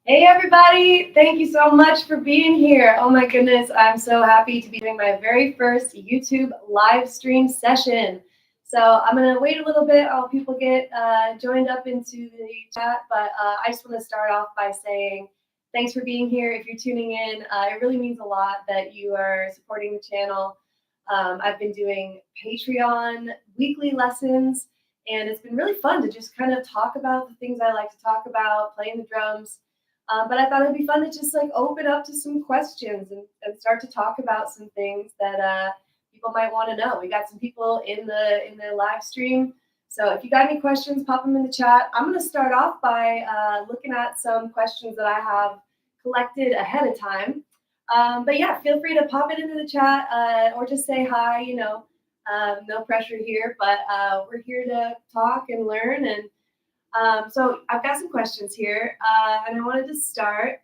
Hey everybody, thank you so much for being here. Oh my goodness, I'm so happy to be doing my very first YouTube live stream session. So I'm going to wait a little bit while people get joined up into the chat, but I just want to start off by saying thanks for being here. If you're tuning in, it really means a lot that you are supporting the channel. I've been doing Patreon weekly lessons, and it's been really fun to just kind of talk about the things I like to talk about, playing the drums. But I thought it'd be fun to just like open up to some questions and start to talk about some things that people might want to know. We got some people in the live stream. So if you got any questions, pop them in the chat. I'm going to start off by looking at some questions that I have collected ahead of time. But yeah, feel free to pop it into the chat or just say hi. No pressure here, but we're here to talk and learn. And so I've got some questions here, and I wanted to start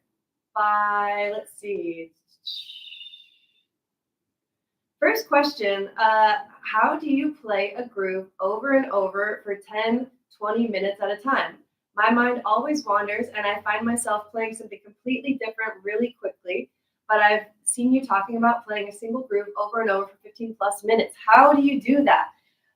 by, let's see. First question, how do you play a groove over and over for 10, 20 minutes at a time? My mind always wanders, and I find myself playing something completely different really quickly, but I've seen you talking about playing a single groove over and over for 15 plus minutes. How do you do that?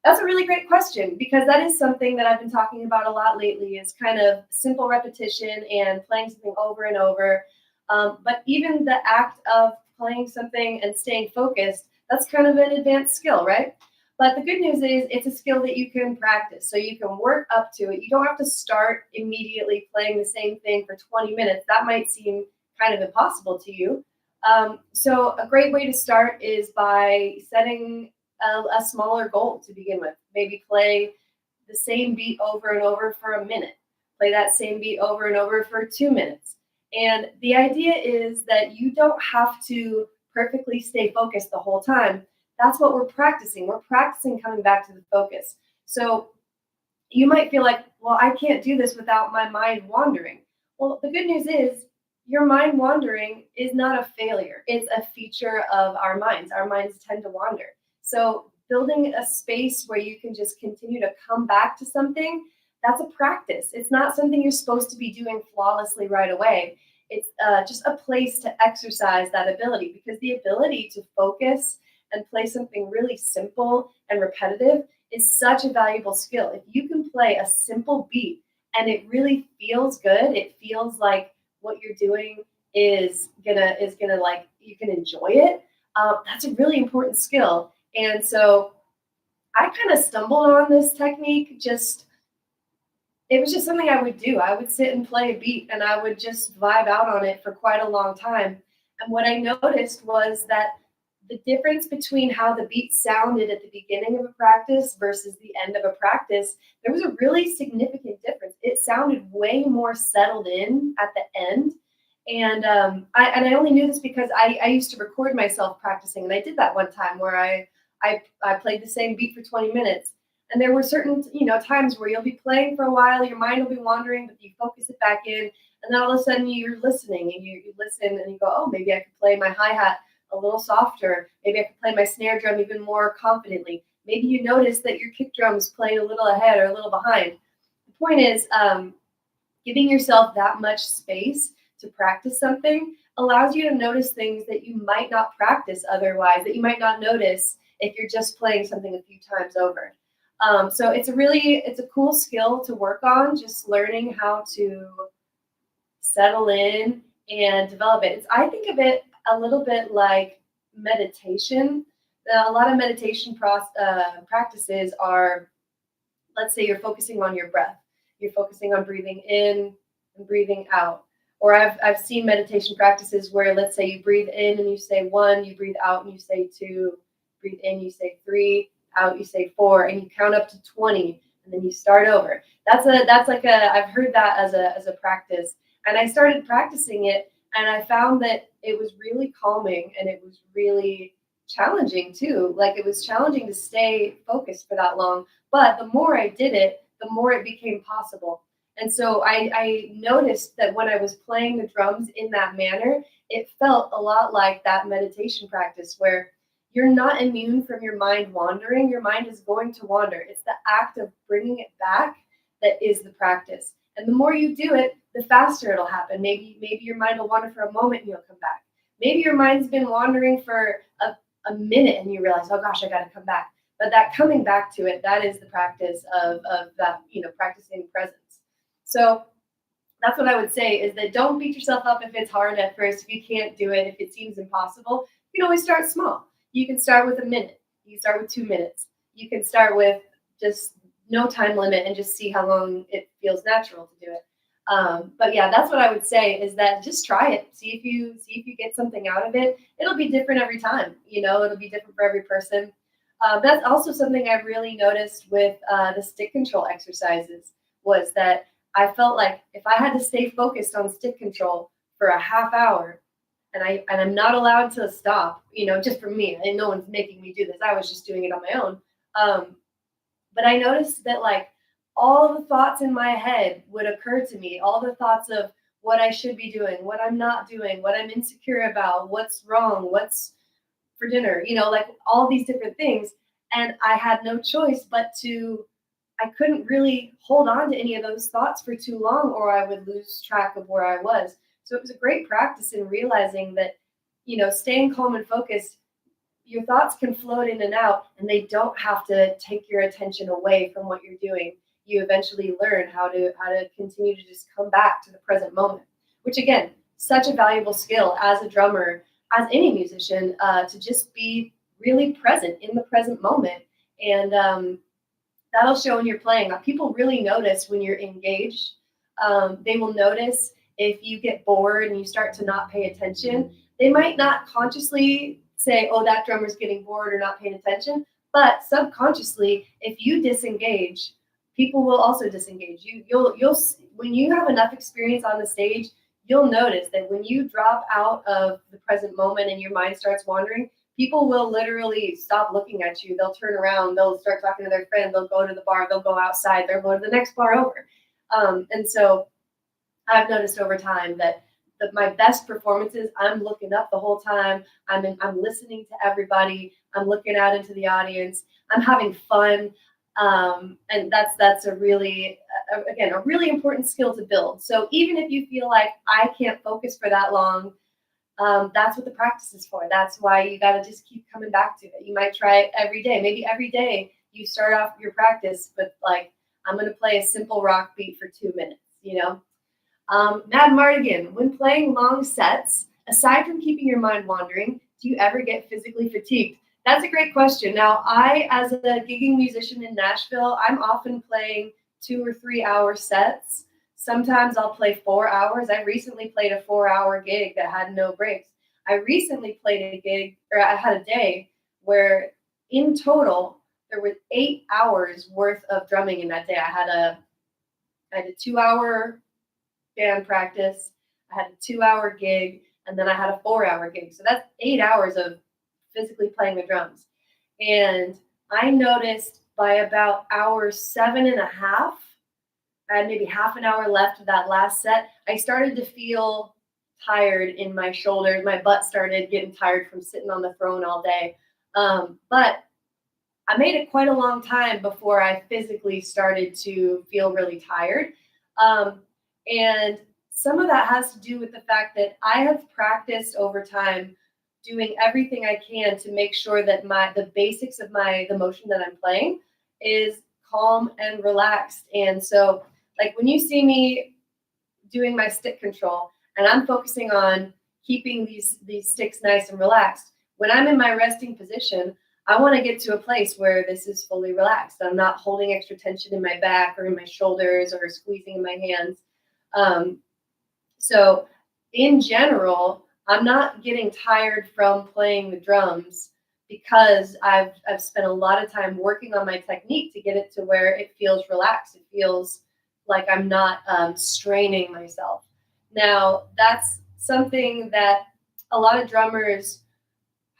That's a really great question, because that is something that I've been talking about a lot lately, is kind of simple repetition and playing something over and over. But even the act of playing something and staying focused, that's kind of an advanced skill, right? But the good news is it's a skill that you can practice. So you can work up to it. You don't have to start immediately playing the same thing for 20 minutes. That might seem kind of impossible to you. So a great way to start is by setting a smaller goal to begin with. Maybe play the same beat over and over for a minute. Play that same beat over and over for 2 minutes. And the idea is that you don't have to perfectly stay focused the whole time. That's what we're practicing. We're practicing coming back to the focus. So you might feel like, well, I can't do this without my mind wandering. Well, the good news is your mind wandering is not a failure. It's a feature of our minds. Our minds tend to wander. So building a space where you can just continue to come back to something, that's a practice. It's not something you're supposed to be doing flawlessly right away. It's just a place to exercise that ability, because the ability to focus and play something really simple and repetitive is such a valuable skill. If you can play a simple beat and it really feels good, it feels like what you're doing is gonna like you can enjoy it. That's a really important skill. And so I kind of stumbled on this technique. It was just something I would do. I would sit and play a beat and I would just vibe out on it for quite a long time. And what I noticed was that the difference between how the beat sounded at the beginning of a practice versus the end of a practice, there was a really significant difference. It sounded way more settled in at the end. And I only knew this because I used to record myself practicing, and I did that one time where I played the same beat for 20 minutes. And there were certain, times where you'll be playing for a while, your mind will be wandering, but you focus it back in, and then all of a sudden you're listening, and you listen and you go, oh, maybe I could play my hi-hat a little softer. Maybe I could play my snare drum even more confidently. Maybe you notice that your kick drum's playing a little ahead or a little behind. The point is, giving yourself that much space to practice something allows you to notice things that you might not practice otherwise, that you might not notice if you're just playing something a few times over. So it's a cool skill to work on, just learning how to settle in and develop it. I think of it a little bit like meditation. A lot of meditation practices are, let's say you're focusing on your breath. You're focusing on breathing in and breathing out. Or I've seen meditation practices where, let's say you breathe in and you say 1, you breathe out and you say 2, breathe in, you say 3, out, you say 4, and you count up to 20, and then you start over. I've heard that as a practice, and I started practicing it, and I found that it was really calming, and it was really challenging too. Like, it was challenging to stay focused for that long, but the more I did it, the more it became possible. And so I noticed that when I was playing the drums in that manner, it felt a lot like that meditation practice where you're not immune from your mind wandering. Your mind is going to wander. It's the act of bringing it back that is the practice. And the more you do it, the faster it'll happen. Maybe your mind will wander for a moment and you'll come back. Maybe your mind's been wandering for a minute and you realize, oh gosh, I got to come back. But that coming back to it, that is the practice of that, practicing presence. So that's what I would say, is that don't beat yourself up if it's hard at first, if you can't do it, if it seems impossible. You can always start small. You can start with a minute. You can start with 2 minutes. You can start with just no time limit and just see how long it feels natural to do it. But yeah, that's what I would say, is that just try it. See if you get something out of it. It'll be different every time. It'll be different for every person. That's also something I really noticed with the stick control exercises, was that I felt like if I had to stay focused on stick control for a half hour, and I'm not allowed to stop, just for me, and no one's making me do this. I was just doing it on my own. But I noticed that like all the thoughts in my head would occur to me, all the thoughts of what I should be doing, what I'm not doing, what I'm insecure about, what's wrong, what's for dinner, like all these different things. And I had no choice but I couldn't really hold on to any of those thoughts for too long, or I would lose track of where I was. So it was a great practice in realizing that, staying calm and focused, your thoughts can float in and out, and they don't have to take your attention away from what you're doing. You eventually learn how to continue to just come back to the present moment, which again, such a valuable skill as a drummer, as any musician, to just be really present in the present moment. And that'll show when you're playing. People really notice when you're engaged. They will notice if you get bored and you start to not pay attention. They might not consciously say, oh, that drummer's getting bored or not paying attention, but subconsciously, if you disengage, people will also disengage. You'll when you have enough experience on the stage, you'll notice that when you drop out of the present moment and your mind starts wandering, people will literally stop looking at you. They'll turn around, they'll start talking to their friend, they'll go to the bar, they'll go outside, they'll go to the next bar over. And so I've noticed over time that my best performances, I'm looking up the whole time. I'm listening to everybody. I'm looking out into the audience. I'm having fun. And that's a really important skill to build. So even if you feel like I can't focus for that long, that's what the practice is for. That's why you got to just keep coming back to it. You might try it every day. Maybe every day you start off your practice with like, I'm going to play a simple rock beat for 2 minutes, Mad Mardigan, when playing long sets, aside from keeping your mind wandering, do you ever get physically fatigued? That's a great question. Now, I, as a gigging musician in Nashville, I'm often playing 2 or 3 hour sets. Sometimes I'll play 4 hours. I recently played a 4-hour gig that had no breaks. I recently played a gig, or I had a day where in total there was 8 hours worth of drumming in that day. I had a 2-hour band practice, I had a 2-hour gig, and then I had a 4-hour gig. So that's 8 hours of physically playing the drums. And I noticed by about hour 7.5, I had maybe half an hour left of that last set, I started to feel tired in my shoulders. My butt started getting tired from sitting on the throne all day. But I made it quite a long time before I physically started to feel really tired. And some of that has to do with the fact that I have practiced over time doing everything I can to make sure that the basics of the motion that I'm playing is calm and relaxed. And so like when you see me doing my stick control and I'm focusing on keeping these sticks nice and relaxed, when I'm in my resting position, I want to get to a place where this is fully relaxed. I'm not holding extra tension in my back or in my shoulders or squeezing in my hands. So in general, I'm not getting tired from playing the drums because I've spent a lot of time working on my technique to get it to where it feels relaxed. It feels like I'm not straining myself. Now, that's something that a lot of drummers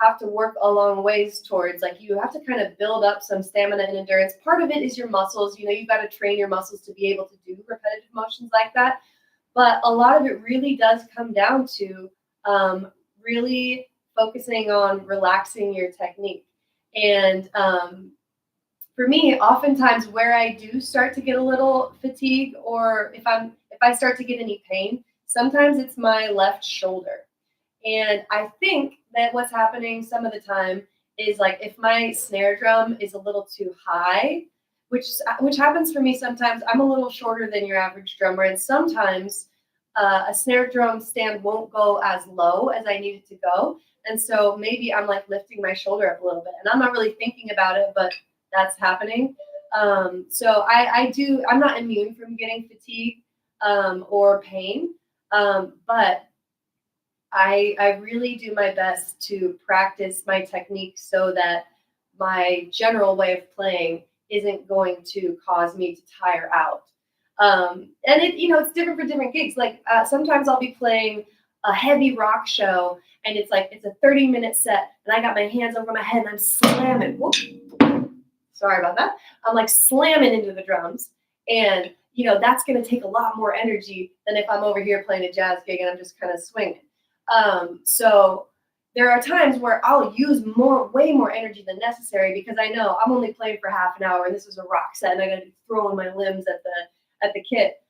have to work a long ways towards. Like you have to kind of build up some stamina and endurance. Part of it is your muscles. You've got to train your muscles to be able to do repetitive motions like that. But a lot of it really does come down to really focusing on relaxing your technique. And for me, oftentimes where I do start to get a little fatigue, or if I start to get any pain, sometimes it's my left shoulder. And I think that what's happening some of the time is like if my snare drum is a little too high, which happens for me sometimes. I'm a little shorter than your average drummer, and sometimes a snare drum stand won't go as low as I need it to go. And so maybe I'm like lifting my shoulder up a little bit, and I'm not really thinking about it, but that's happening. So I'm not immune from getting fatigue or pain, but I really do my best to practice my technique so that my general way of playing isn't going to cause me to tire out. And it's different for different gigs. Like sometimes I'll be playing a heavy rock show, and it's a 30-minute set, and I got my hands over my head and I'm slamming. Whoop, sorry about that. I'm like slamming into the drums, and that's going to take a lot more energy than if I'm over here playing a jazz gig and I'm just kind of swinging. So there are times where I'll use way more energy than necessary because I know I'm only playing for half an hour and this is a rock set and I got to be throwing my limbs at the kit.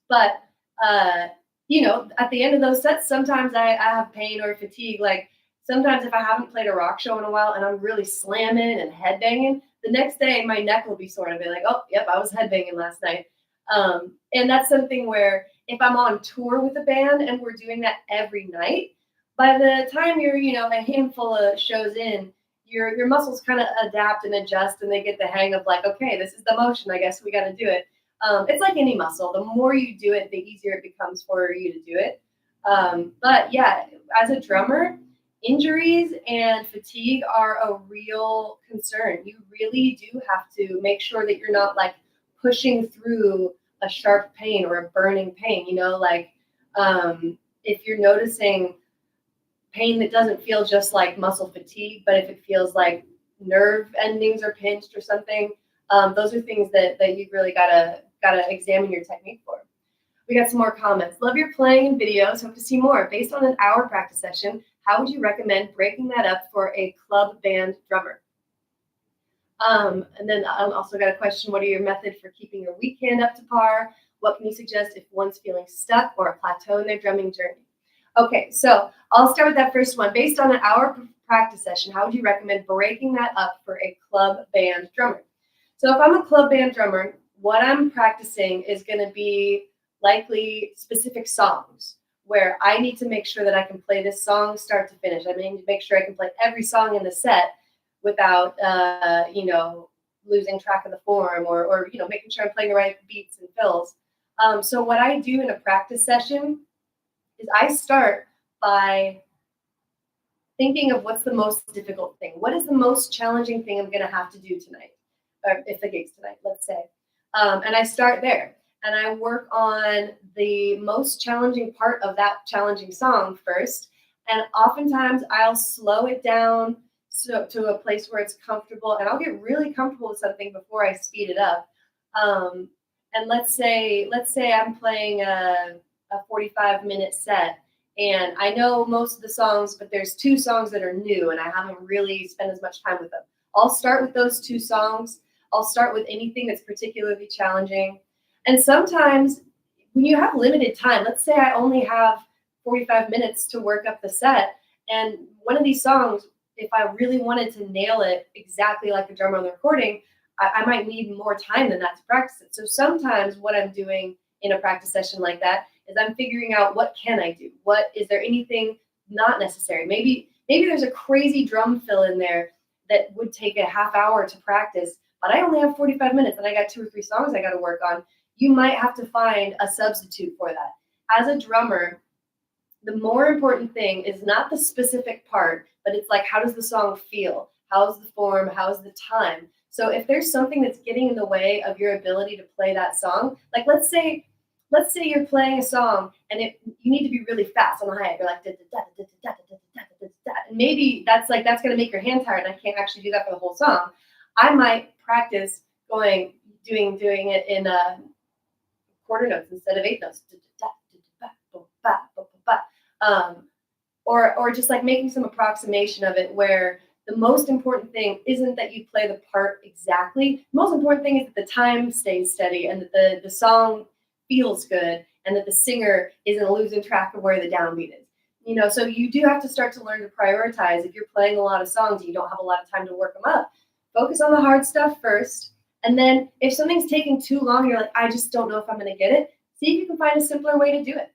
But at the end of those sets, sometimes I have pain or fatigue. Like sometimes if I haven't played a rock show in a while and I'm really slamming and headbanging, the next day my neck will be sore and I'll be like, oh, yep, I was headbanging last night. And that's something where if I'm on tour with a band and we're doing that every night, by the time you're, a handful of shows in, your muscles kind of adapt and adjust and they get the hang of like, okay, this is the motion. I guess we got to do it. It's like any muscle. The more you do it, the easier it becomes for you to do it. But yeah, as a drummer, injuries and fatigue are a real concern. You really do have to make sure that you're not like pushing through a sharp pain or a burning pain, if you're noticing pain that doesn't feel just like muscle fatigue, but if it feels like nerve endings are pinched or something, those are things that you've really gotta examine your technique for. We got some more comments. Love your playing and videos. Hope to see more. Based on an hour practice session, how would you recommend breaking that up for a club band drummer? And then I also got a question. What are your methods for keeping your weak hand up to par? What can you suggest if one's feeling stuck or a plateau in their drumming journey? Okay, so I'll start with that first one. Based on an hour practice session, how would you recommend breaking that up for a club band drummer? So if I'm a club band drummer, what I'm practicing is going to be likely specific songs where I need to make sure that I can play this song start to finish. I need to make sure I can play every song in the set without, losing track of the form or making sure I'm playing the right beats and fills. So what I do in a practice session is I start by thinking of what's the most difficult thing. What is the most challenging thing I'm going to have to do tonight? Or if the gig's tonight, let's say. And I start there. And I work on the most challenging part of that challenging song first. And oftentimes I'll slow it down to a place where it's comfortable. And I'll get really comfortable with something before I speed it up. And let's say I'm playing a 45-minute set. And I know most of the songs, but there's 2 songs that are new and I haven't really spent as much time with them. I'll start with those 2 songs. I'll start with anything that's particularly challenging. And sometimes when you have limited time, let's say I only have 45 minutes to work up the set. And one of these songs, if I really wanted to nail it exactly like the drummer on the recording, I might need more time than that to practice it. So sometimes what I'm doing in a practice session like that is I'm figuring out what can I do? Is there anything not necessary? Maybe there's a crazy drum fill in there that would take a half hour to practice, but I only have 45 minutes and I got 2 or 3 songs I got to work on. You might have to find a substitute for that. As a drummer, the more important thing is not the specific part, but it's like, how does the song feel? How's the form? How's the time? So if there's something that's getting in the way of your ability to play that song, like let's say you're playing a song and you need to be really fast on the hi-hat. You're like, da, da, da, da, da, da, da, da, da, da, and maybe that's going to make your hand tired and I can't actually do that for the whole song. I might practice doing it in quarter notes instead of 8 notes. Or just like making some approximation of it where the most important thing isn't that you play the part exactly. The most important thing is that the time stays steady and that the song feels good and that the singer isn't losing track of where the downbeat is. So you do have to start to learn to prioritize. If you're playing a lot of songs and you don't have a lot of time to work them up, focus on the hard stuff first. And then if something's taking too long, you're like, I just don't know if I'm going to get it. See if you can find a simpler way to do it.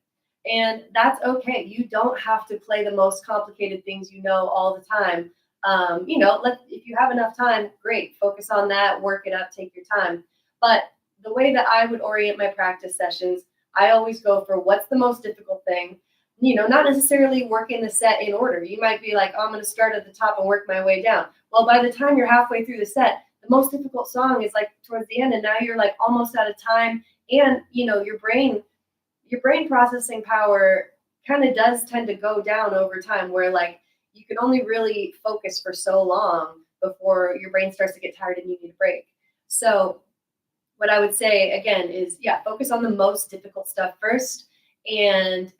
And that's okay. You don't have to play the most complicated things all the time. If you have enough time, great. Focus on that, work it up, take your time. But the way that I would orient my practice sessions, I always go for what's the most difficult thing. Not necessarily working the set in order. You might be like, oh, I'm going to start at the top and work my way down. Well, by the time you're halfway through the set, the most difficult song is like towards the end, and now you're like almost out of time. And, your brain processing power kind of does tend to go down over time, where like you can only really focus for so long before your brain starts to get tired and you need a break. So what I would say again is, focus on the most difficult stuff first. And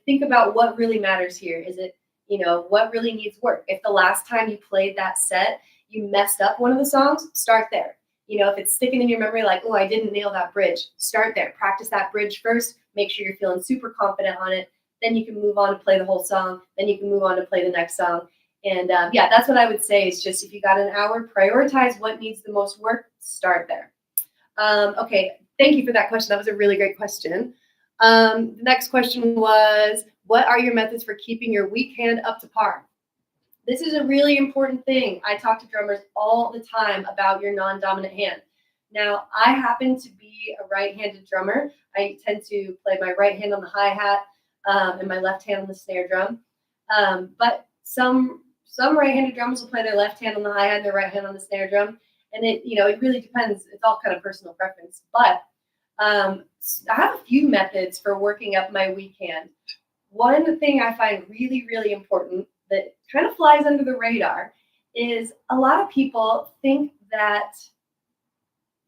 think about what really matters here. Is it, what really needs work? If the last time you played that set, you messed up one of the songs, start there. If it's sticking in your memory, like, oh, I didn't nail that bridge, start there. Practice that bridge first. Make sure you're feeling super confident on it. Then you can move on to play the whole song. Then you can move on to play the next song. And that's what I would say is just if you got an hour, prioritize what needs the most work, start there. Okay, thank you for that question. That was a really great question. The next question was, what are your methods for keeping your weak hand up to par? This is a really important thing. I talk to drummers all the time about your non-dominant hand. Now, I happen to be a right-handed drummer. I tend to play my right hand on the hi-hat and my left hand on the snare drum. But some right-handed drummers will play their left hand on the hi-hat and their right hand on the snare drum. And it really depends. It's all kind of personal preference. But I have a few methods for working up my weak hand. One thing I find really, really important that kind of flies under the radar is a lot of people think that,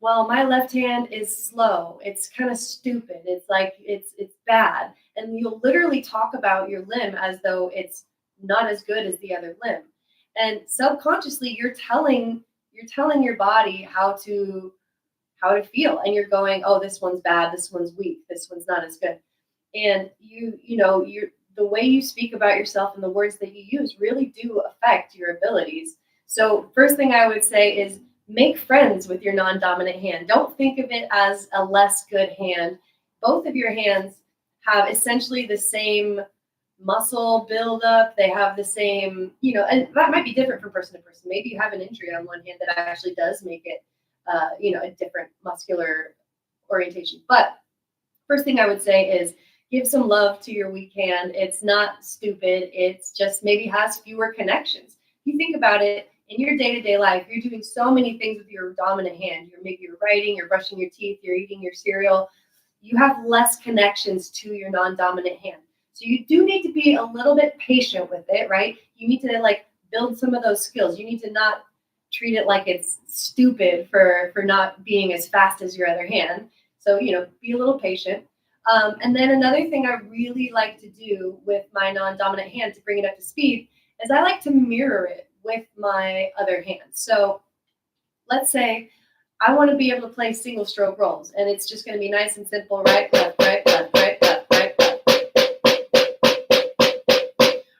well, my left hand is slow. It's kind of stupid. It's like, it's bad. And you'll literally talk about your limb as though it's not as good as the other limb. And subconsciously, you're telling your body how to feel. And you're going, oh, this one's bad. This one's weak. This one's not as good. And the way you speak about yourself and the words that you use really do affect your abilities. So first thing I would say is make friends with your non-dominant hand. Don't think of it as a less good hand. Both of your hands have essentially the same muscle buildup. They have the same, and that might be different from person to person. Maybe you have an injury on one hand that actually does make it, a different muscular orientation. But first thing I would say is give some love to your weak hand. It's not stupid. It's just maybe has fewer connections. If you think about it, in your day-to-day life, you're doing so many things with your dominant hand. You're writing, you're brushing your teeth, you're eating your cereal. You have less connections to your non-dominant hand. So you do need to be a little bit patient with it, right? You need to build some of those skills. You need to not treat it like it's stupid for not being as fast as your other hand. So, be a little patient. And then another thing I really like to do with my non-dominant hand to bring it up to speed is I like to mirror it with my other hand. So let's say I want to be able to play single stroke rolls, and it's just going to be nice and simple, right, left, right, left, right, left, right, left.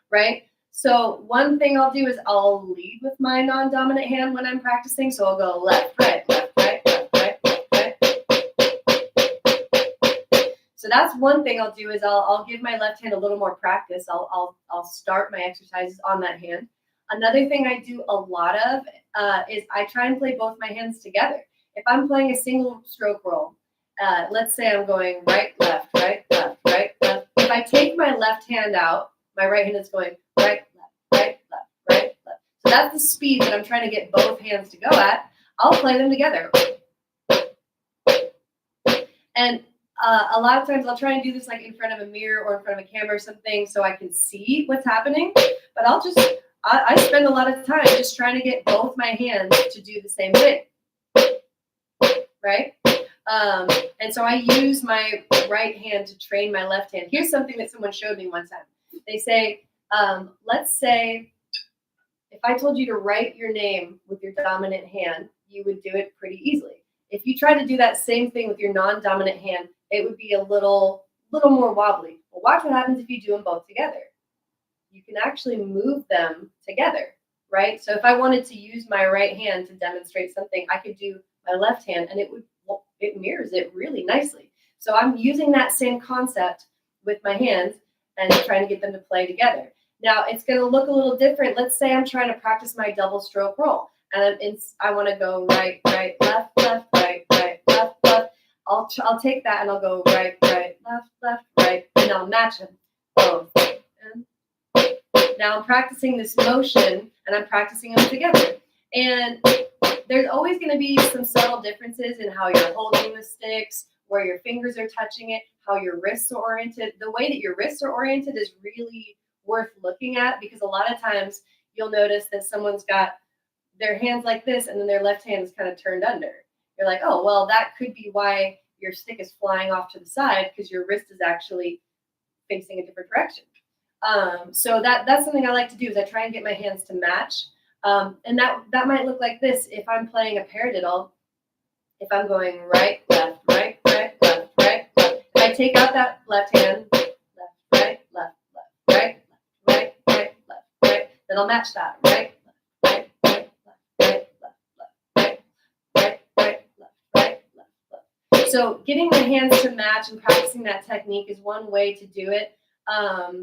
Right? So one thing I'll do is I'll lead with my non-dominant hand when I'm practicing. So I'll go left, right, left, right, left, right, left, right. So that's one thing I'll do is I'll give my left hand a little more practice. I'll start my exercises on that hand. Another thing I do a lot of is I try and play both my hands together. If I'm playing a single stroke roll, let's say I'm going right, left, right, left, right, left. If I take my left hand out, my right hand is going right, left, right, left, right, left. So that's the speed that I'm trying to get both hands to go at. I'll play them together. And a lot of times I'll try and do this in front of a mirror or in front of a camera or something so I can see what's happening. But I spend a lot of time just trying to get both my hands to do the same thing, right? And so I use my right hand to train my left hand. Here's something that someone showed me one time. They say, let's say if If I told you to write your name with your dominant hand, you would do it pretty easily. If you try to do that same thing with your non-dominant hand, it would be a little more wobbly. Well, watch what happens if you do them both together. You can actually move them together, right? So if I wanted to use my right hand to demonstrate something, I could do my left hand, and it mirrors it really nicely. So I'm using that same concept with my hands and trying to get them to play together. Now it's going to look a little different. Let's say I'm trying to practice my double stroke roll, and I want to go right, right, left, left, right, right, left, left. I'll take that and I'll go right, right, left, right, and I'll match them both. And now I'm practicing this motion, and I'm practicing them together. And there's always going to be some subtle differences in how you're holding the sticks, where your fingers are touching it, how your wrists are oriented. The way that your wrists are oriented is really worth looking at, because a lot of times you'll notice that someone's got their hands like this and then their left hand is kind of turned under. You're like, oh, well, that could be why your stick is flying off to the side, because your wrist is actually facing a different direction. So that's something I like to do, is I try and get my hands to match. And that might look like this if I'm playing a paradiddle. If I'm going right, left, right, right, left, right, left. If I take out that left hand, left, right, left, right, right, right, left, right, then I'll match that. Right, left, right, right, left, right, left, right, right, left. So getting the hands to match and practicing that technique is one way to do it.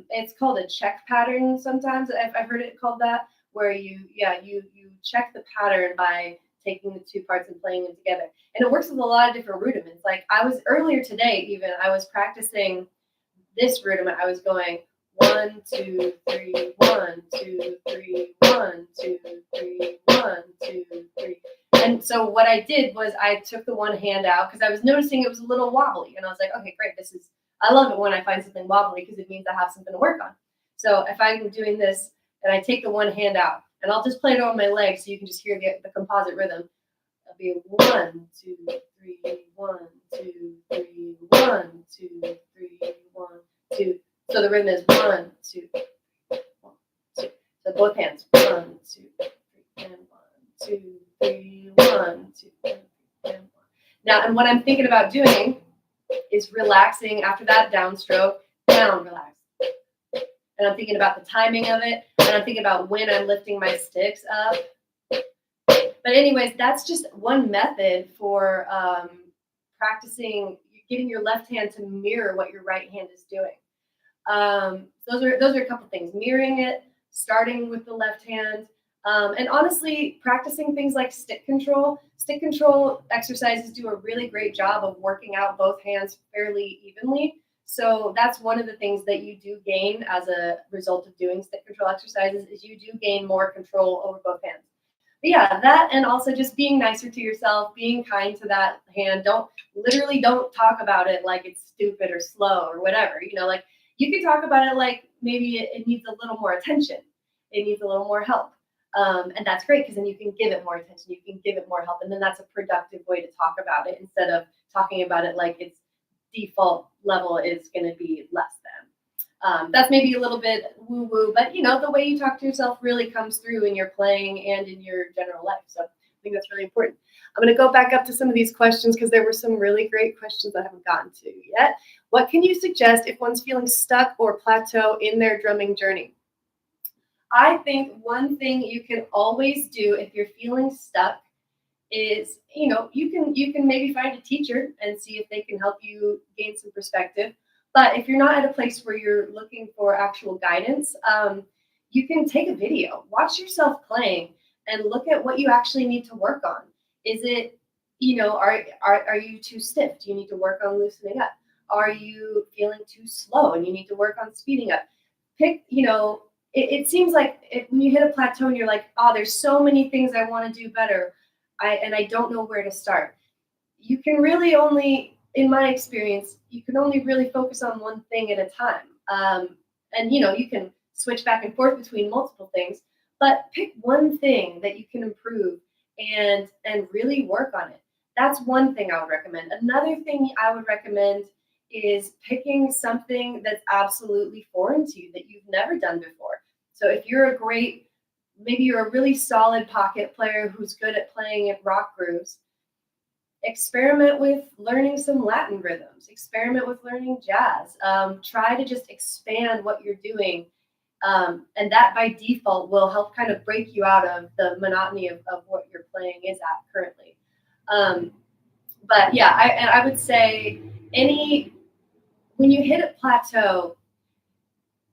It's called a check pattern sometimes. I've heard it called that, where you check the pattern by taking the two parts and playing them together. And it works with a lot of different rudiments. Like earlier today, I was practicing this rudiment. I was going 1, 2, 3, 1, 2, 3, 1, 2, 3, 1, 2, 3. And so what I did was I took the one hand out, because I was noticing it was a little wobbly. And I was like, okay, great. I love it when I find something wobbly, because it means I have something to work on. So if I'm doing this and I take the one hand out, and I'll just play it on my leg so you can just hear the composite rhythm. It'll be 1, 2, 3, 1, 2, 3, 1, 2, 3, 1, 2. So the rhythm is 1, 2, 1, 2. So both hands. 1, 2, 3, and 1, 2, 3, 1, 2, 3, and 1. Now, and what I'm thinking about doing is relaxing after that downstroke, down, relax. And I'm thinking about the timing of it, and I'm thinking about when I'm lifting my sticks up. But anyways, that's just one method for practicing, getting your left hand to mirror what your right hand is doing. Those are a couple things. Mirroring it, starting with the left hand, and honestly, practicing things like stick control. Stick control exercises do a really great job of working out both hands fairly evenly. So that's one of the things that you do gain as a result of doing stick control exercises, is you do gain more control over both hands. But yeah, that, and also just being nicer to yourself, being kind to that hand. Don't talk about it like it's stupid or slow or whatever. Like you can talk about it like maybe it needs a little more attention. It needs a little more help. And that's great, because then you can give it more attention. You can give it more help. And then that's a productive way to talk about it, instead of talking about it like its default level is going to be less than. That's maybe a little bit woo-woo, but the way you talk to yourself really comes through in your playing and in your general life. So I think that's really important. I'm going to go back up to some of these questions, because there were some really great questions I haven't gotten to yet. What can you suggest if one's feeling stuck or plateau in their drumming journey? I think one thing you can always do if you're feeling stuck is, you can maybe find a teacher and see if they can help you gain some perspective. But if you're not at a place where you're looking for actual guidance, you can take a video, watch yourself playing, and look at what you actually need to work on. Is it, are you too stiff? Do you need to work on loosening up? Are you feeling too slow and you need to work on speeding up? It seems like when you hit a plateau and you're like, oh, there's so many things I want to do better, and I don't know where to start. You can really only, in my experience, you can only really focus on one thing at a time. And you can switch back and forth between multiple things, but pick one thing that you can improve and really work on it. That's one thing I would recommend. Another thing I would recommend is picking something that's absolutely foreign to you, that you've never done before. So if you're a great maybe you're a really solid pocket player who's good at playing at rock grooves. Experiment with learning some Latin rhythms. Experiment with learning jazz. Try to just expand what you're doing. And that by default will help kind of break you out of the monotony of what your playing is at currently. But yeah, I would say when you hit a plateau,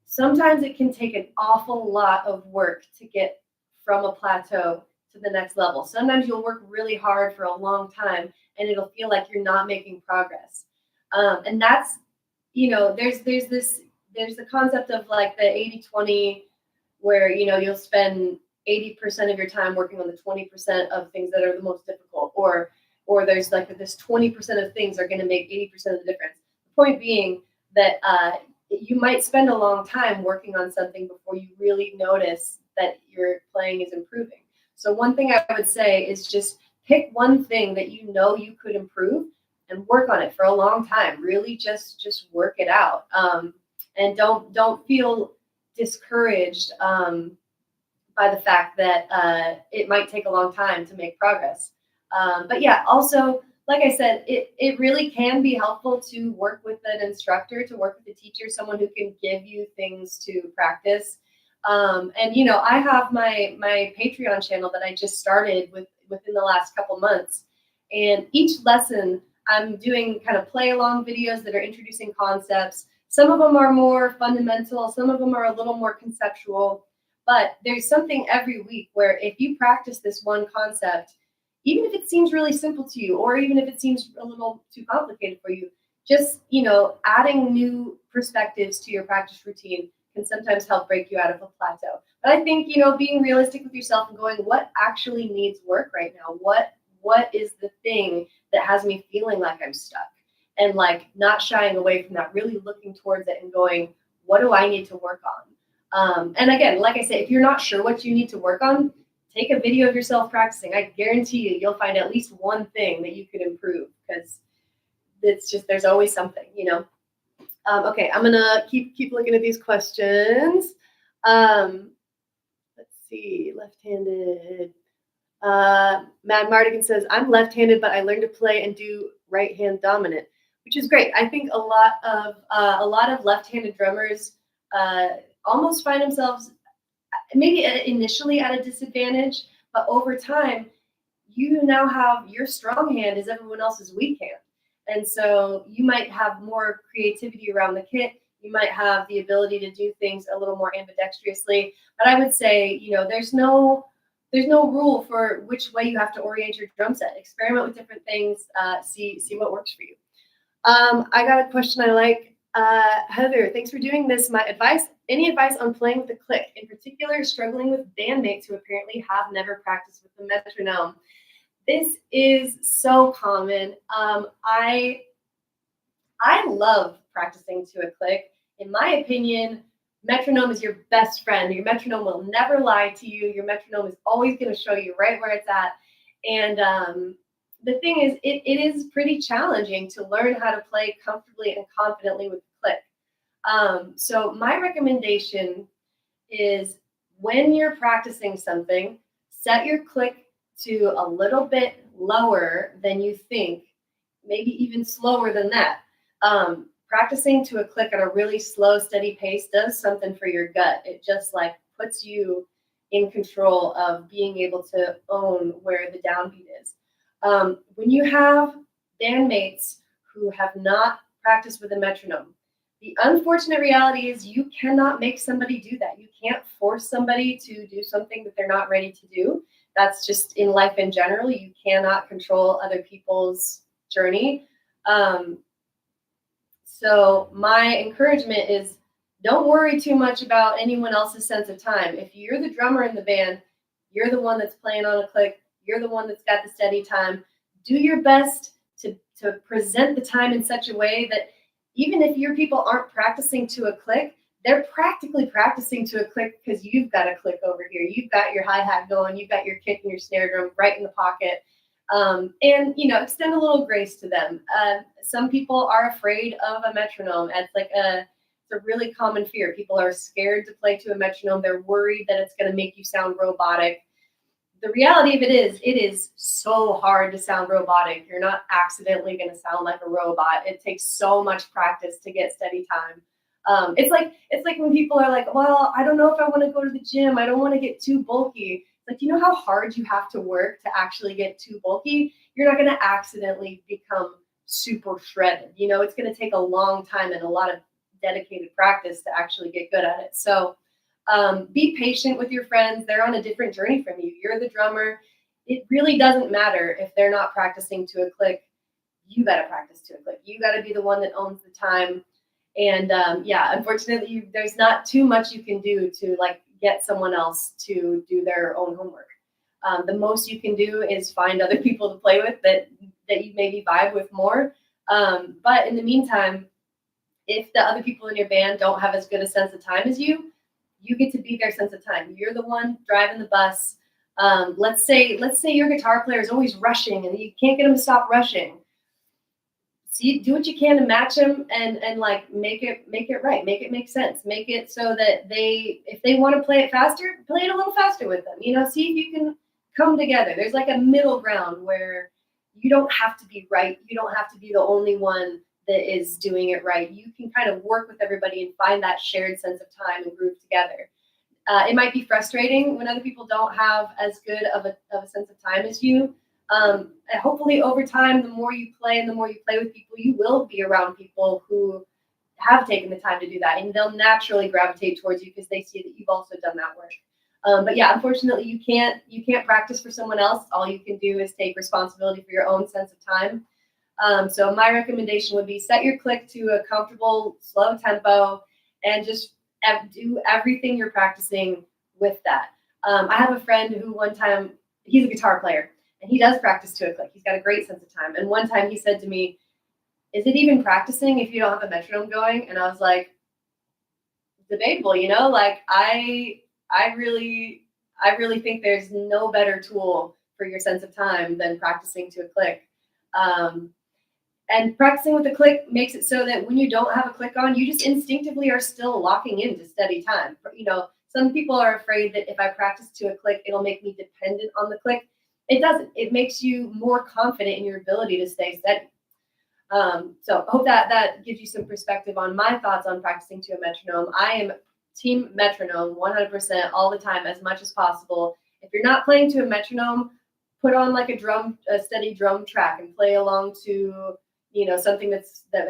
sometimes it can take an awful lot of work to get from a plateau to the next level. Sometimes you'll work really hard for a long time and it'll feel like you're not making progress. And that's, there's the concept of like the 80-20 where, you'll spend 80% of your time working on the 20% of things that are the most difficult, or there's like this 20% of things are going to make 80% of the difference. The point being that you might spend a long time working on something before you really notice that your playing is improving. So one thing I would say is just pick one thing that you know you could improve and work on it for a long time. Really just work it out. And don't feel discouraged by the fact that it might take a long time to make progress. But yeah, also, like I said, it really can be helpful to work with an instructor, to work with a teacher, someone who can give you things to practice. And I have my Patreon channel that I just started within the last couple months. And each lesson I'm doing kind of play along videos that are introducing concepts. Some of them are more fundamental, some of them are a little more conceptual, but there's something every week where if you practice this one concept, even if it seems really simple to you, or even if it seems a little too complicated for you, just, adding new perspectives to your practice routine can sometimes help break you out of a plateau. But I think, being realistic with yourself and going, what actually needs work right now? What is the thing that has me feeling like I'm stuck? And like not shying away from that, really looking towards it and going, what do I need to work on? And again, like I said, if you're not sure what you need to work on, take a video of yourself practicing. I guarantee you'll find at least one thing that you could improve, because it's just, there's always something, Okay, I'm gonna keep looking at these questions. Let's see, left-handed. Mad Mardigan says, I'm left-handed, but I learned to play and do right-hand dominant, which is great. I think a lot of left-handed drummers almost find themselves maybe initially at a disadvantage, but over time, you now have your strong hand is everyone else's weak hand. And so you might have more creativity around the kit. You might have the ability to do things a little more ambidextrously. But I would say, there's no rule for which way you have to orient your drum set. Experiment with different things, see what works for you. I got a question I like. Heather, thanks for doing this. Any advice on playing with the click, in particular, struggling with bandmates who apparently have never practiced with the metronome? This is so common. I love practicing to a click. In my opinion, metronome is your best friend. Your metronome will never lie to you. Your metronome is always going to show you right where it's at. And the thing is, it is pretty challenging to learn how to play comfortably and confidently with the click. So my recommendation is, when you're practicing something, set your click to a little bit lower than you think, maybe even slower than that. Practicing to a click at a really slow, steady pace does something for your gut. It just like puts you in control of being able to own where the downbeat is. When you have bandmates who have not practiced with a metronome, the unfortunate reality is you cannot make somebody do that. You can't force somebody to do something that they're not ready to do. That's just in life in general. You cannot control other people's journey. So my encouragement is, don't worry too much about anyone else's sense of time. If you're the drummer in the band, you're the one that's playing on a click, you're the one that's got the steady time. Do your best to present the time in such a way that even if your people aren't practicing to a click, they're practically practicing to a click because you've got a click over here. You've got your hi-hat going, you've got your kick and your snare drum right in the pocket. And, extend a little grace to them. Some people are afraid of a metronome. It's a really common fear. People are scared to play to a metronome. They're worried that it's going to make you sound robotic. The reality of it is so hard to sound robotic. You're not accidentally going to sound like a robot. It takes so much practice to get steady time. It's like when people are like, well, I don't know if I want to go to the gym. I don't want to get too bulky. Like, you know how hard you have to work to actually get too bulky? You're not going to accidentally become super shredded. You know, it's going to take a long time and a lot of dedicated practice to actually get good at it. So be patient with your friends. They're on a different journey from you. You're the drummer. It really doesn't matter if they're not practicing to a click. You got to practice to a click. You got to be the one that owns the time. And unfortunately, there's not too much you can do to like get someone else to do their own homework. The most you can do is find other people to play with that you maybe vibe with more. But in the meantime, if the other people in your band don't have as good a sense of time as you get to be their sense of time. You're the one driving the bus. Let's say your guitar player is always rushing and you can't get him to stop rushing. See, do what you can to match them and like make it right, make it make sense, make it so that if they want to play it faster, play it a little faster with them. You know, see if you can come together. There's like a middle ground where you don't have to be right. You don't have to be the only one that is doing it right. You can kind of work with everybody and find that shared sense of time and groove together. It might be frustrating when other people don't have as good of a sense of time as you. And hopefully over time, the more you play and the more you play with people, you will be around people who have taken the time to do that, and they'll naturally gravitate towards you because they see that you've also done that work. But yeah, unfortunately, you can't practice for someone else. All you can do is take responsibility for your own sense of time. So my recommendation would be set your click to a comfortable, slow tempo, and just do everything you're practicing with that. I have a friend who one time, he's a guitar player, and he does practice to a click. He's got a great sense of time. And one time he said to me, is it even practicing if you don't have a metronome going? And I was like, debatable, you know, like I really think there's no better tool for your sense of time than practicing to a click. And practicing with a click makes it so that when you don't have a click on, you just instinctively are still locking into steady time. You know, some people are afraid that if I practice to a click, it'll make me dependent on the click. It doesn't. It makes you more confident in your ability to stay steady. So I hope that gives you some perspective on my thoughts on practicing to a metronome. I am team metronome 100% all the time, as much as possible. If you're not playing to a metronome, put on like a steady drum track and play along to, you know, something that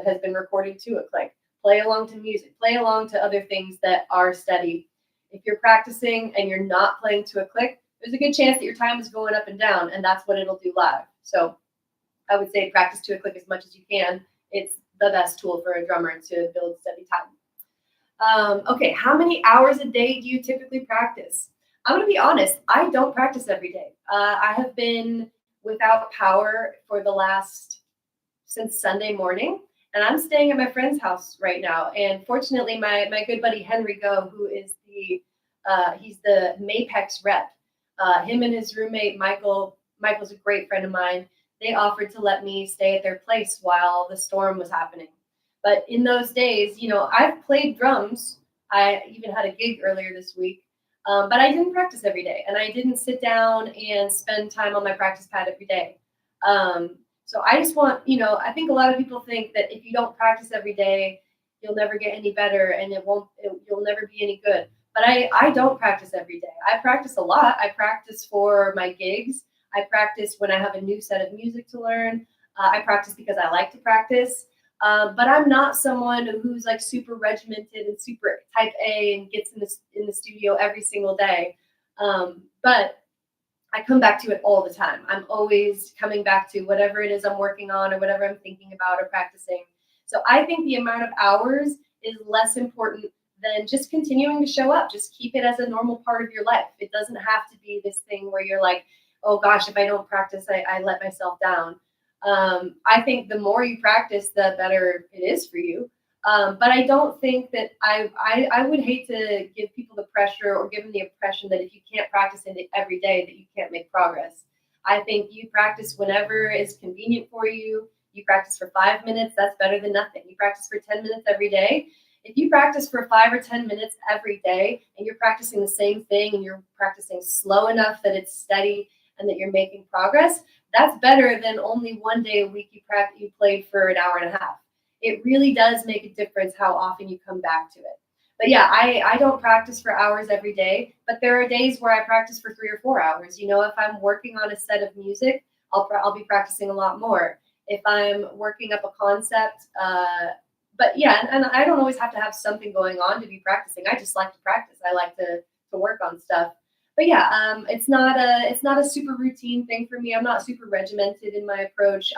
has been recorded to a click. Play along to music. Play along to other things that are steady. If you're practicing and you're not playing to a click, there's a good chance that your time is going up and down, and that's what it'll do live. So I would say practice to a click as much as you can. It's the best tool for a drummer to build steady time. Okay, how many hours a day do you typically practice? I'm going to be honest, I don't practice every day. I have been without power for since Sunday morning, and I'm staying at my friend's house right now. And fortunately, my good buddy Henry Go, who is he's the Mapex rep, him and his roommate Michael's a great friend of mine. They offered to let me stay at their place while the storm was happening. But in those days, you know, I've played drums. I even had a gig earlier this week, but I didn't practice every day, and I didn't sit down and spend time on my practice pad every day. So I just want, you know, I think a lot of people think that if you don't practice every day, you'll never get any better and you'll never be any good. But I don't practice every day. I practice a lot. I practice for my gigs. I practice when I have a new set of music to learn. I practice because I like to practice. But I'm not someone who's like super regimented and super type A and gets in the studio every single day. But I come back to it all the time. I'm always coming back to whatever it is I'm working on or whatever I'm thinking about or practicing. So I think the amount of hours is less important than just continuing to show up. Just keep it as a normal part of your life. It doesn't have to be this thing where you're like, oh gosh, if I don't practice, I let myself down. I think the more you practice, the better it is for you. But I don't think that I would hate to give people the pressure or give them the impression that if you can't practice it every day, that you can't make progress. I think you practice whenever is convenient for you. You practice for 5 minutes, that's better than nothing. You practice for 10 minutes every day, If you practice for 5 or 10 minutes every day and you're practicing the same thing and you're practicing slow enough that it's steady and that you're making progress, that's better than only one day a week you played for an hour and a half. It really does make a difference how often you come back to it. But yeah, I don't practice for hours every day, but there are days where I practice for 3 or 4 hours. If I'm working on a set of music, I'll be practicing a lot more. If I'm working up a concept, but yeah, and I don't always have to have something going on to be practicing. I just like to practice. I like to work on stuff. But yeah, it's not a super routine thing for me. I'm not super regimented in my approach.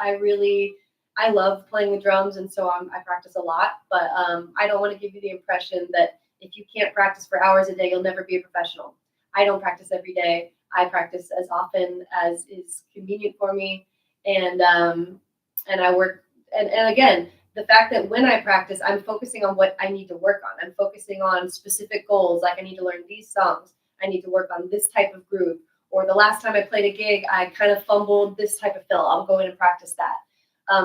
I love playing the drums, and so I practice a lot. But I don't want to give you the impression that if you can't practice for hours a day, you'll never be a professional. I don't practice every day. I practice as often as is convenient for me, and I work. And again, the fact that when I practice, I'm focusing on what I need to work on. I'm focusing on specific goals, like I need to learn these songs. I need to work on this type of groove. Or the last time I played a gig, I kind of fumbled this type of fill. I'll go in and practice that.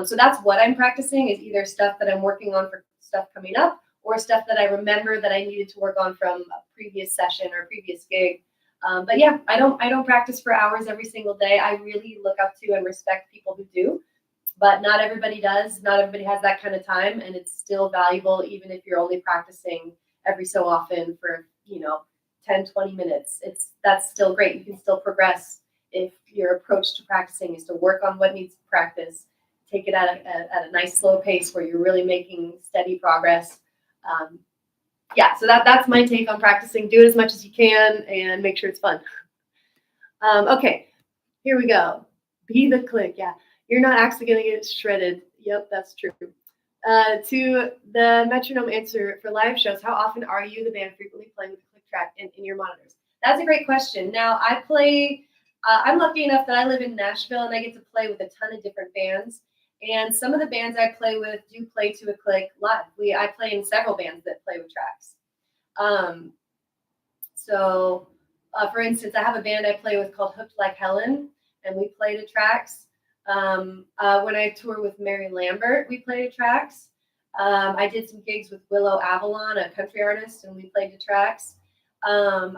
So that's what I'm practicing, is either stuff that I'm working on for stuff coming up or stuff that I remember that I needed to work on from a previous session or a previous gig. But yeah, I don't practice for hours every single day. I really look up to and respect people who do, but not everybody does. Not everybody has that kind of time, and it's still valuable even if you're only practicing every so often for 10, 20 minutes. That's still great. You can still progress if your approach to practicing is to work on what needs practice, take it at a nice slow pace where you're really making steady progress. Yeah, so that's my take on practicing. Do it as much as you can and make sure it's fun. Okay, here we go. Be the click. Yeah, you're not actually going to get shredded. Yep, that's true. To the metronome answer for live shows, how often are you, the band, frequently playing with the click track in your monitors? That's a great question. Now, I play, I'm lucky enough that I live in Nashville and I get to play with a ton of different bands. And some of the bands I play with do play to a click live. I play in several bands that play with tracks. For instance, I have a band I play with called Hooked Like Helen, and we play to tracks. When I tour with Mary Lambert, we play to tracks. I did some gigs with Willow Avalon, a country artist, and we played to tracks. I'm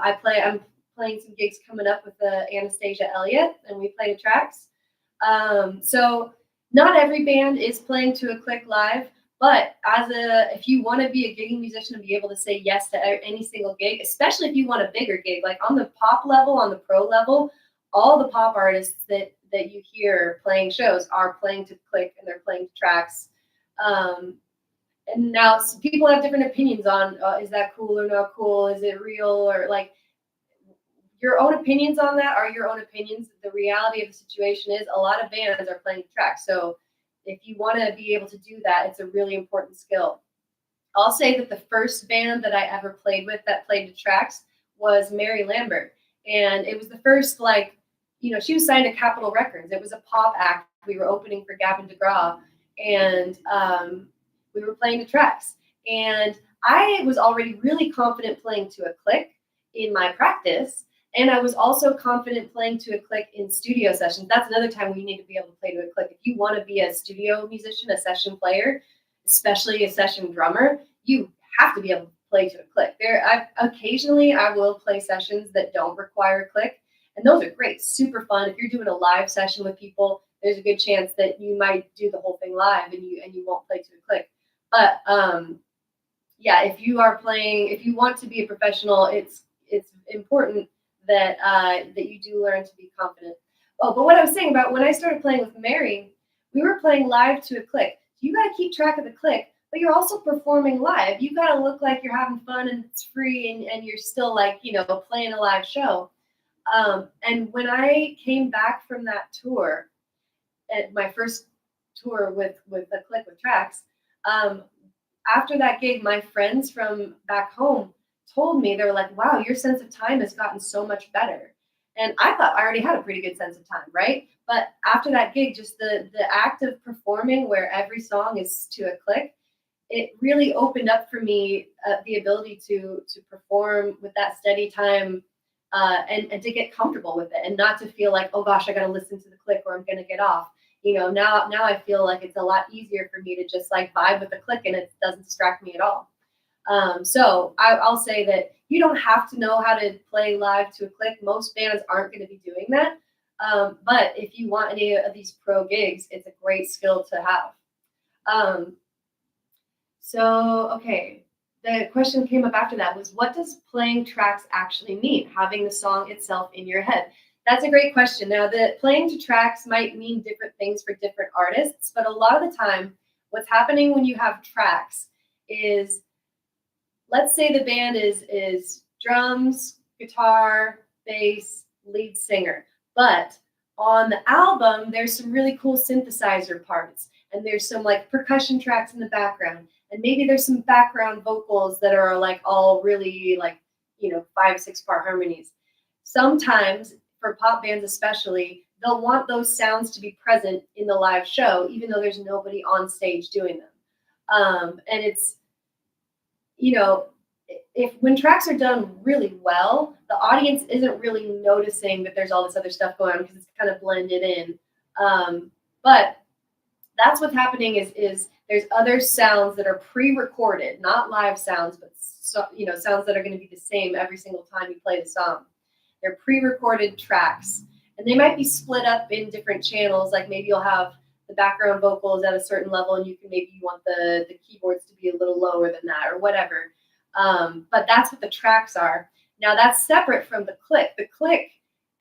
playing some gigs coming up with Anastasia Elliott, and we play to tracks. So not every band is playing to a click live, but if you want to be a gigging musician and be able to say yes to any single gig, especially if you want a bigger gig, like on the pop level, on the pro level, all the pop artists that you hear playing shows are playing to click and they're playing to tracks. And now people have different opinions on is that cool or not cool? Is it real? Or like, your own opinions on that are your own opinions. The reality of the situation is a lot of bands are playing to tracks. So if you want to be able to do that, it's a really important skill. I'll say that the first band that I ever played with that played to tracks was Mary Lambert. And it was the first, she was signed to Capitol Records. It was a pop act. We were opening for Gavin DeGraw, and we were playing to tracks. And I was already really confident playing to a click in my practice. And I was also confident playing to a click in studio sessions. That's another time where you need to be able to play to a click. If you want to be a studio musician, a session player, especially a session drummer, you have to be able to play to a click. Occasionally I will play sessions that don't require a click, and those are great, super fun. If you're doing a live session with people, there's a good chance that you might do the whole thing live and you won't play to a click. But yeah, if you want to be a professional, it's important that you do learn to be confident. Oh, but what I was saying about when I started playing with Mary, we were playing live to a click. You got to keep track of the click, but you're also performing live. You got to look like you're having fun and it's free and you're still playing a live show. And when I came back from that tour, at my first tour with the click with tracks, after that gig, my friends from back home told me, they were like, wow, your sense of time has gotten so much better. And I thought I already had a pretty good sense of time, right? But after that gig, just the act of performing where every song is to a click, it really opened up for me the ability to perform with that steady time and to get comfortable with it and not to feel like, oh gosh, I got to listen to the click or I'm going to get off. Now I feel like it's a lot easier for me to just vibe with the click and it doesn't distract me at all. So I'll say that you don't have to know how to play live to a click. Most bands aren't going to be doing that. But if you want any of these pro gigs, it's a great skill to have. Okay, the question came up after that was, what does playing tracks actually mean? Having the song itself in your head. That's a great question. Now, the playing to tracks might mean different things for different artists, but a lot of the time, what's happening when you have tracks is, let's say the band is drums, guitar, bass, lead singer, but on the album, there's some really cool synthesizer parts, and there's some like percussion tracks in the background, and maybe there's some background vocals that are like all really like, 5-6 part harmonies. Sometimes for pop bands especially, they'll want those sounds to be present in the live show, even though there's nobody on stage doing them. And it's, if when tracks are done really well, the audience isn't really noticing that there's all this other stuff going on because it's kind of blended in. But that's what's happening is there's other sounds that are pre-recorded, not live sounds, but sounds that are going to be the same every single time you play the song. They're pre-recorded tracks, and they might be split up in different channels. Like maybe you'll have the background vocals at a certain level, and you want the keyboards to be a little lower than that or whatever. But that's what the tracks are. Now that's separate from the click. The click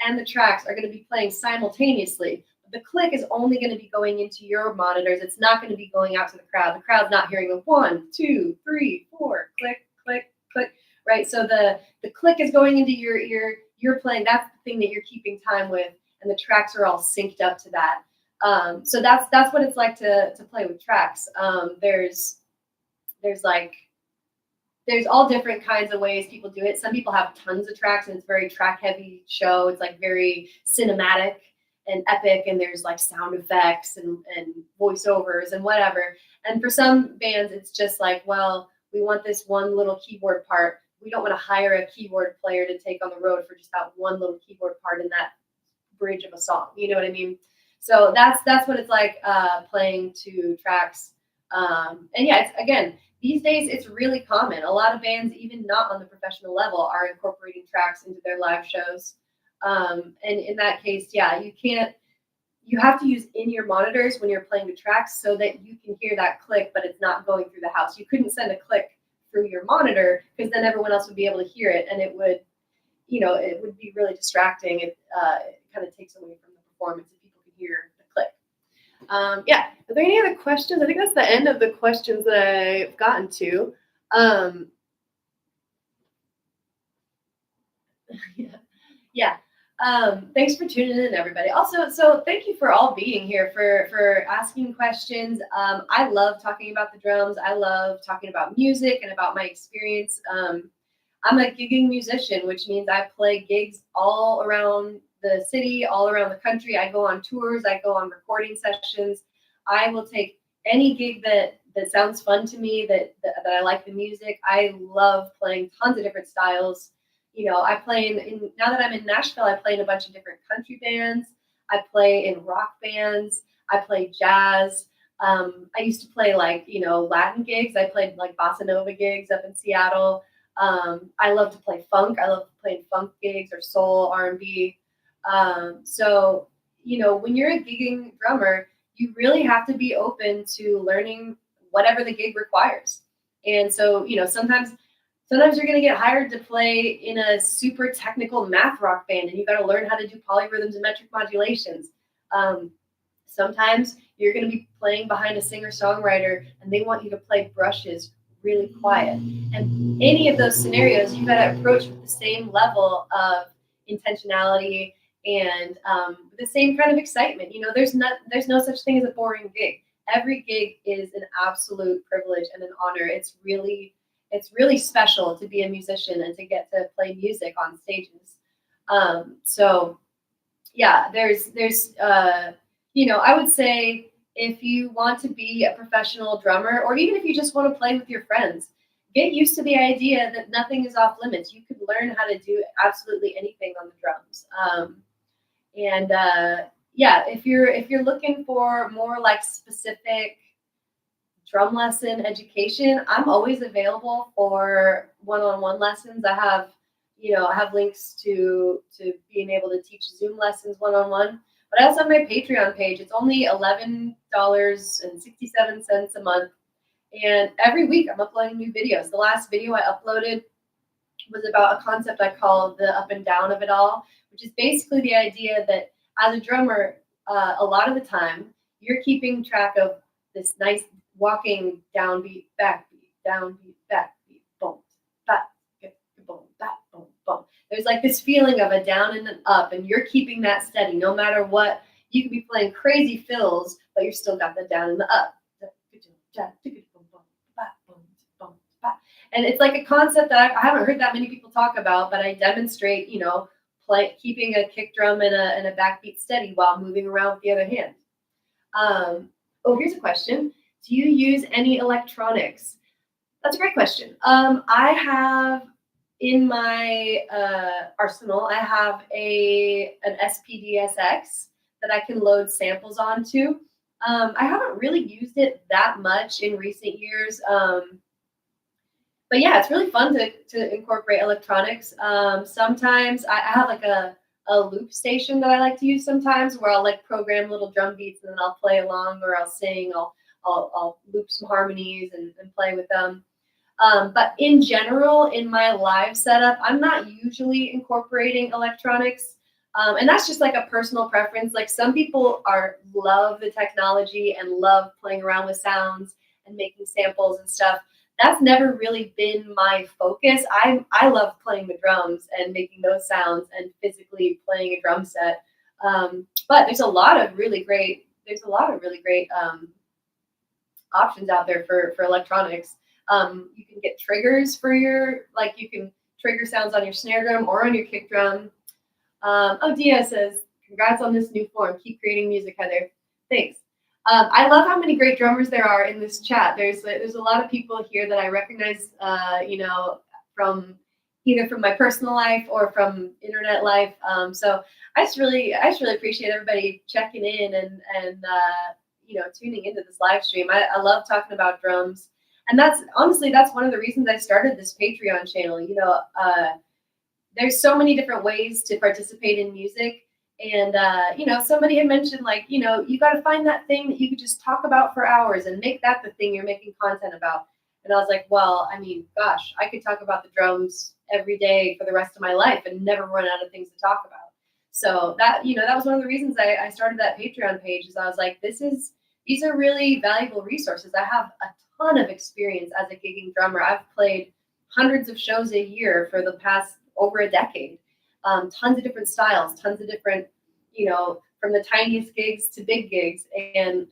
and the tracks are going to be playing simultaneously. The click is only going to be going into your monitors. It's not going to be going out to the crowd. The crowd's not hearing the 1, 2, 3, 4, click, click, click, right? So the click is going into your ear. You're playing. That's the thing that you're keeping time with, and the tracks are all synced up to that. So that's what it's like to play with tracks. There's all different kinds of ways people do it. Some people have tons of tracks, and it's a very track heavy show. It's like very cinematic and epic, and there's like sound effects and voiceovers and whatever. And for some bands, it's just like, well, we want this one little keyboard part. We don't want to hire a keyboard player to take on the road for just that one little keyboard part in that bridge of a song. You know what I mean? So that's what it's like playing to tracks. And yeah, again, these days it's really common. A lot of bands, even not on the professional level, are incorporating tracks into their live shows. And in that case, yeah, you have to use in-ear monitors when you're playing the tracks so that you can hear that click, but it's not going through the house. You couldn't send a click through your monitor because then everyone else would be able to hear it, and it would be really distracting. It kind of takes away from the performance if people can hear the click. Yeah. Are there any other questions? I think that's the end of the questions that I've gotten to. Yeah. Thanks for tuning in, everybody. Also, so thank you for all being here, for asking questions. I love talking about the drums. I love talking about music and about my experience. I'm a gigging musician, which means I play gigs all around the city, all around the country. I go on tours. I go on recording sessions. I will take any gig that sounds fun to me, that I like the music. I love playing tons of different styles. I play now that I'm in Nashville, I play in a bunch of different country bands. I play in rock bands. I play jazz. I used to play Latin gigs. I played like bossa nova gigs up in Seattle. I love to play funk. I love playing funk gigs or soul, R&B. So, when you're a gigging drummer, you really have to be open to learning whatever the gig requires. And so, sometimes you're going to get hired to play in a super technical math rock band, and you got to learn how to do polyrhythms and metric modulations. Sometimes you're going to be playing behind a singer-songwriter, and they want you to play brushes really quiet. And any of those scenarios, you got to approach with the same level of intentionality and the same kind of excitement. There's no such thing as a boring gig. Every gig is an absolute privilege and an honor. It's really special to be a musician and to get to play music on stages. So yeah, there's I would say, if you want to be a professional drummer, or even if you just want to play with your friends, get used to the idea that nothing is off limits. You could learn how to do absolutely anything on the drums. Yeah, if you're looking for more like specific drum lesson education, I'm always available for one-on-one lessons. I have links to being able to teach Zoom lessons one-on-one. But I also have my Patreon page. It's only $11.67 a month. And every week I'm uploading new videos. The last video I uploaded was about a concept I call the up and down of it all, which is basically the idea that as a drummer, a lot of the time you're keeping track of this nice walking downbeat, backbeat, boom, back, boom, back, boom, boom. There's like this feeling of a down and an up, and you're keeping that steady no matter what. You could be playing crazy fills, but you're still got the down and the up. And it's like a concept that I haven't heard that many people talk about, but I demonstrate, keeping a kick drum and a backbeat steady while moving around with the other hand. Here's a question. Do you use any electronics? That's a great question. I have in my arsenal, I have an SPDSX that I can load samples onto. I haven't really used it that much in recent years. But yeah, it's really fun to incorporate electronics. Sometimes I have like a loop station that I like to use sometimes, where I'll like program little drum beats and then I'll play along, or I'll sing, I'll loop some harmonies and play with them. But in general, in my live setup, I'm not usually incorporating electronics. And that's just like a personal preference. Like some people love the technology and love playing around with sounds and making samples and stuff. That's never really been my focus. I love playing the drums and making those sounds and physically playing a drum set. But there's a lot of really great options out there for electronics. You can get triggers you can trigger sounds on your snare drum or on your kick drum. Dia says, congrats on this new form. Keep creating music, Heather. Thanks. I love how many great drummers there are in this chat. There's a lot of people here that I recognize, from either from my personal life or from internet life. So I just really appreciate everybody checking in and tuning into this live stream. I love talking about drums, and that's one of the reasons I started this Patreon channel. There's so many different ways to participate in music. And, somebody had mentioned, you got to find that thing that you could just talk about for hours and make that the thing you're making content about. And I was like, well, I mean, gosh, I could talk about the drums every day for the rest of my life and never run out of things to talk about. So that was one of the reasons I started that Patreon page, is I was like, these are really valuable resources. I have a ton of experience as a gigging drummer. I've played hundreds of shows a year for the past over a decade. Tons of different styles, tons of different, from the tiniest gigs to big gigs. And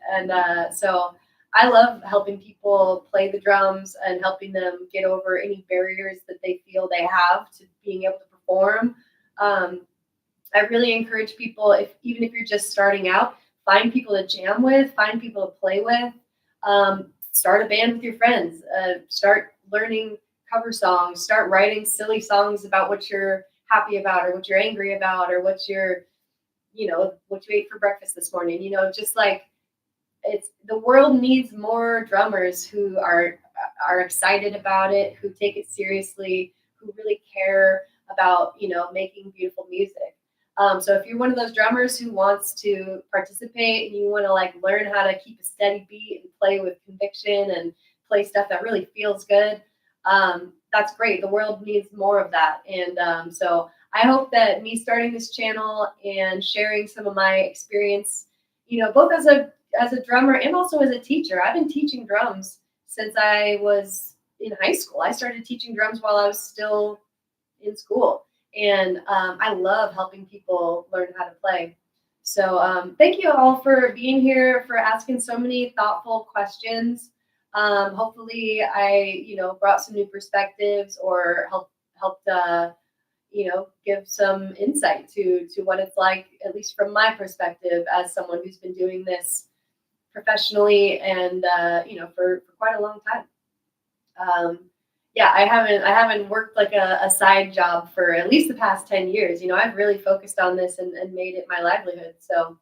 so I love helping people play the drums and helping them get over any barriers that they feel they have to being able to perform. I really encourage people, even if you're just starting out, find people to jam with, find people to play with, start a band with your friends, start learning cover songs, start writing silly songs about what you're happy about or what you're angry about or what you ate for breakfast this morning. Just like the world needs more drummers who are excited about it, who take it seriously, who really care about making beautiful music. So if you're one of those drummers who wants to participate and you want to learn how to keep a steady beat and play with conviction and play stuff that really feels good, that's great. The world needs more of that. And so I hope that me starting this channel and sharing some of my experience, both as a drummer and also as a teacher. I've been teaching drums since I was in high school. I started teaching drums while I was still in school. And I love helping people learn how to play. So thank you all for being here, for asking so many thoughtful questions. Hopefully I, brought some new perspectives or helped give some insight to what it's like, at least from my perspective, as someone who's been doing this professionally and, for quite a long time. I haven't worked like a side job for at least the past 10 years. I've really focused on this and made it my livelihood. So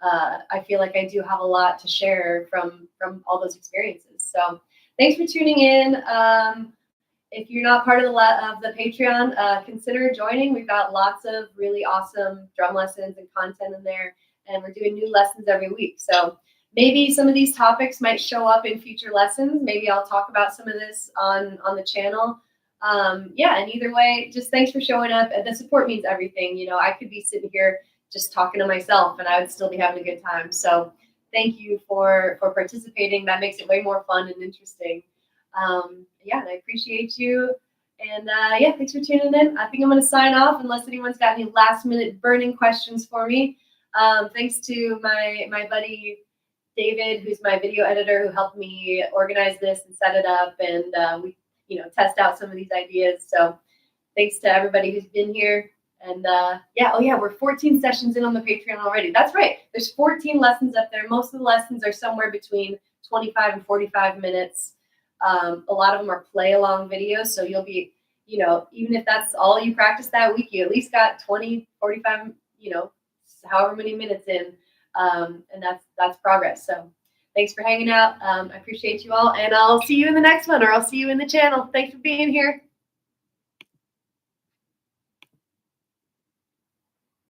I feel like I do have a lot to share from all those experiences. So thanks for tuning in. If you're not part of the Patreon, consider joining. We've got lots of really awesome drum lessons and content in there, and we're doing new lessons every week. So maybe some of these topics might show up in future lessons. Maybe I'll talk about some of this on the channel. Yeah, and either way, just thanks for showing up. And the support means everything. You know, I could be sitting here just talking to myself, and I would still be having a good time. So thank you for participating. That makes it way more fun and interesting. Yeah, and I appreciate you. And yeah, thanks for tuning in. I think I'm going to sign off unless anyone's got any last minute burning questions for me. Thanks to my buddy David, who's my video editor, who helped me organize this and set it up, and we test out some of these ideas. So thanks to everybody who's been here. And yeah, oh yeah, we're 14 sessions in on the Patreon already. That's right. There's 14 lessons up there. Most of the lessons are somewhere between 25 and 45 minutes. A lot of them are play along videos. So you'll be, even if that's all you practice that week, you at least got 20, 45, however many minutes in. And that's progress. So thanks for hanging out. I appreciate you all, and I'll see you in the next one, or I'll see you in the channel. Thanks for being here.